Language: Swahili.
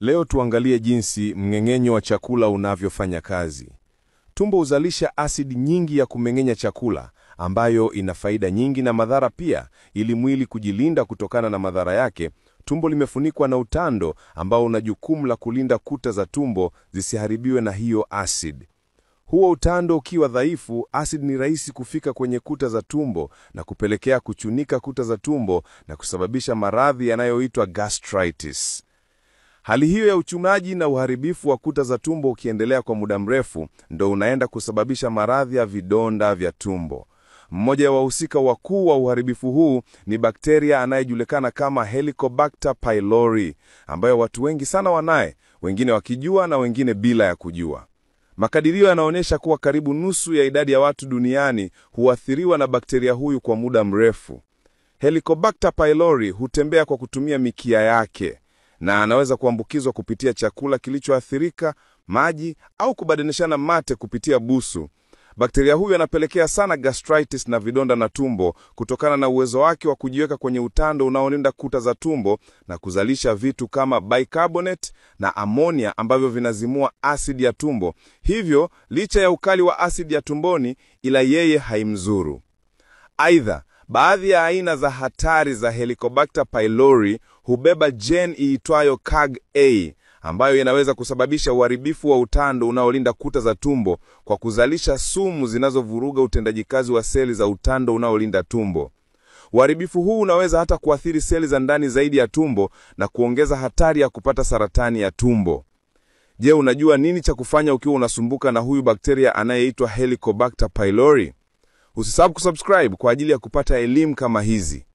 Leo tuangalie jinsi mmeng'enyo wa chakula unavyofanya kazi. Tumbo huzalisha asidi nyingi ya kumeng'enya chakula, ambayo ina faida nyingi na madhara pia. Ili mwili kujilinda kutokana na madhara yake, tumbo limefunikwa na utando ambao una jukumu la kulinda kuta za tumbo zisiharibiwe na hiyo asidi. Huo utando ukiwa dhaifu, asidi ni rahisi kufika kwenye kuta za tumbo na kupelekea kuchunika kuta za tumbo na kusababisha maradhi yanayoitwa gastritis. Hali hiyo ya uchumaji na uharibifu wa kuta za tumbo ukiendelea kwa muda mrefu, ndo unaenda kusababisha maradhi ya vidonda vya tumbo. Mmoja wa wahusika wakuu wa uharibifu huu ni bakteria anayejulikana kama Helicobacter pylori, ambayo watu wengi sana wanaye, wengine wakijua na wengine bila ya kujua. Makadirio yanaonyesha kuwa karibu nusu ya idadi ya watu duniani huathiriwa na bakteria huyu kwa muda mrefu. Helicobacter pylori hutembea kwa kutumia mikia yake, na anaweza kuambukizwa kupitia chakula kilichoathirika, maji, au kubadilishana mate kupitia busu. Bakteria huyu anapelekea sana gastritis na vidonda na tumbo kutokana na uwezo wake wa kujiweka kwenye utando unaolinda kuta za tumbo na kuzalisha vitu kama bicarbonate na ammonia ambavyo vinazimua asidi ya tumbo. Hivyo, licha ya ukali wa asidi ya tumboni, ila yeye haimzuru. Aidha, baadhi ya aina za hatari za Helicobacter pylori hubeba gene iitwayo CAG-A, ambayo inaweza kusababisha uharibifu wa utando unaolinda kuta za tumbo kwa kuzalisha sumu zinazovuruga utendaji kazi wa seli za utando unaolinda tumbo. Uharibifu huu unaweza hata kuathiri seli za ndani zaidi ya tumbo na kuongeza hatari ya kupata saratani ya tumbo. Je, unajua nini cha kufanya ukiwa unasumbuka na huyu bakteria anayeitwa Helicobacter pylori? Usisahau kusubscribe kwa ajili ya kupata elimu kama hizi.